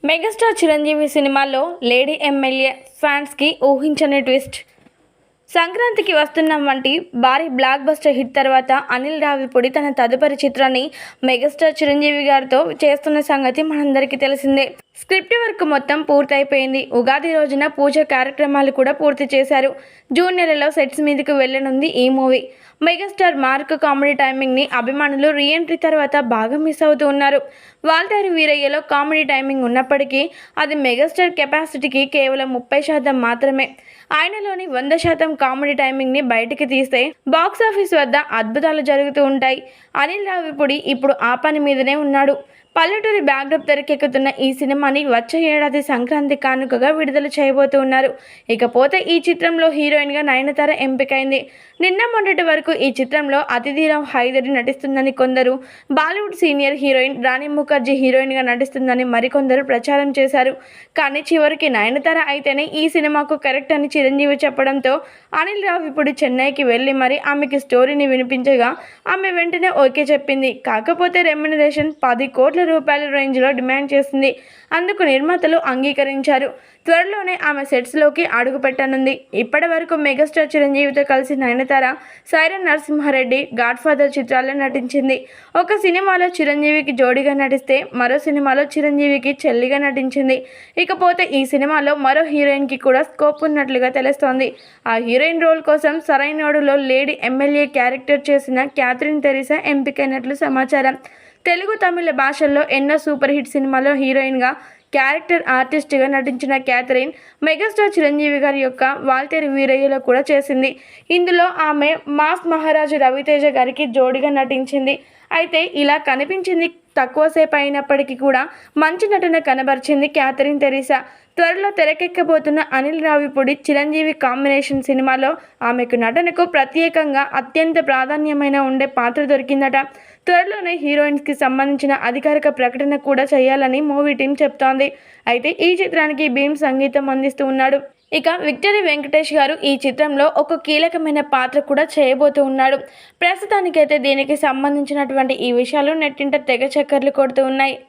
Megastar Chiranjeevi సినిమాలో lady MLA ఫ్యాన్స్కి ఊహించని ట్విస్ట్. సంక్రాంతికి వస్తున్నాం వంటి భారీ బ్లాక్ బస్టర్ హిట్ తర్వాత అనిల్ రావిపూడి తన తదుపరి చిత్రాన్ని మెగాస్టార్ చిరంజీవి గారితో చేస్తున్న సంగతి మనందరికీ తెలిసిందే. స్క్రిప్ట్ వర్క్ మొత్తం పూర్తయిపోయింది. ఉగాది రోజున పూజ కార్యక్రమాలు కూడా పూర్తి చేశారు. జూన్ నెలలో సెట్స్ మీదకు వెళ్ళనుంది ఈ మూవీ. మెగాస్టార్ మార్క్ కామెడీ టైమింగ్ని అభిమానులు రీఎంట్రీ తర్వాత బాగా మిస్ అవుతూ ఉన్నారు. వాల్తేరు వీరయ్యలో కామెడీ టైమింగ్ ఉన్నప్పటికీ అది మెగాస్టార్ కెపాసిటీకి కేవలం 30% మాత్రమే. ఆయనలోని 100% కామెడీ టైమింగ్ని బయటికి తీస్తే బాక్సాఫీస్ వద్ద అద్భుతాలు జరుగుతూ ఉంటాయి. అనిల్ రావిపూడి ఇప్పుడు ఆ పని మీదనే ఉన్నాడు. పల్లెటూరి బ్యాక్డ్రాప్ తెరకెక్కుతున్న ఈ సినిమాని వచ్చే ఏడాది సంక్రాంతి కానుకగా విడుదల చేయబోతూ ఉన్నారు. ఇకపోతే ఈ చిత్రంలో హీరోయిన్గా నయనతార ఎంపికైంది. నిన్న మొన్నటి వరకు ఈ చిత్రంలో అతిథిరావు హైదరి నటిస్తుందని కొందరు, బాలీవుడ్ సీనియర్ హీరోయిన్ రాణి ముఖర్జీ హీరోయిన్గా నటిస్తుందని మరికొందరు ప్రచారం చేశారు. కానీ చివరికి నయనతార అయితేనే ఈ సినిమాకు కరెక్ట్ అని చిరంజీవి చెప్పడంతో అనిల్ రావిపూడి చెన్నైకి వెళ్ళి మరి ఆమెకి స్టోరీని వినిపించగా ఆమె వెంటనే ఓకే చెప్పింది. కాకపోతే రెమ్యునరేషన్ 10 కోట్ల రూపాయల రేంజ్లో డిమాండ్ చేసింది. అందుకు నిర్మాతలు అంగీకరించారు. త్వరలోనే ఆమె సెట్స్లోకి అడుగు పెట్టనుంది. ఇప్పటి వరకు మెగాస్టార్ చిరంజీవితో కలిసి నయనతార సైరన్ నరసింహారెడ్డి, గాడ్ ఫాదర్ చిత్రాల్లో నటించింది. ఒక సినిమాలో చిరంజీవికి జోడీగా నటిస్తే మరో సినిమాలో చిరంజీవికి చెల్లిగా నటించింది. ఇకపోతే ఈ సినిమాలో మరో హీరోయిన్కి కూడా స్కోప్ ఉన్నట్లుగా తెలుస్తోంది. ఆ హీరోయిన్ రోల్ కోసం సరైనోడులో లేడీ ఎమ్మెల్యే క్యారెక్టర్ చేసిన క్యాథరిన్ తెరీసా ఎంపికైనట్లు సమాచారం. తెలుగు, తమిళ భాషల్లో ఎన్నో సూపర్ హిట్ సినిమాల్లో హీరోయిన్గా, క్యారెక్టర్ ఆర్టిస్ట్గా నటించిన క్యాథరిన్ మెగాస్టార్ చిరంజీవి గారి యొక్క వాల్తేరు వీరయ్యలో కూడా చేసింది. ఇందులో ఆమె మాస్ మహారాజు రవితేజ గారికి జోడిగా నటించింది. అయితే ఇలా కనిపించింది తక్కువసేపు అయినప్పటికీ కూడా మంచి నటన కనబరిచింది క్యాథరిన్ తెరీసా. త్వరలో తెరకెక్కబోతున్న అనిల్ రావిపూడి చిరంజీవి కాంబినేషన్ సినిమాలో ఆమెకు నటనకు ప్రత్యేకంగా అత్యంత ప్రాధాన్యమైన ఉండే పాత్ర దొరికిందట. త్వరలోనే హీరోయిన్స్కి సంబంధించిన అధికారిక ప్రకటన కూడా చేయాలని మూవీ టీం చెప్తోంది. అయితే ఈ చిత్రానికి భీమ్ సంగీతం అందిస్తూ ఉన్నాడు. ఇక విక్టరీ వెంకటేష్ గారు ఈ చిత్రంలో ఒక కీలకమైన పాత్ర కూడా చేయబోతూ ఉన్నాడు. ప్రస్తుతానికైతే దీనికి సంబంధించినటువంటి ఈ విషయాలు నెట్టింట తెగ చక్కర్లు కొడుతూ ఉన్నాయి.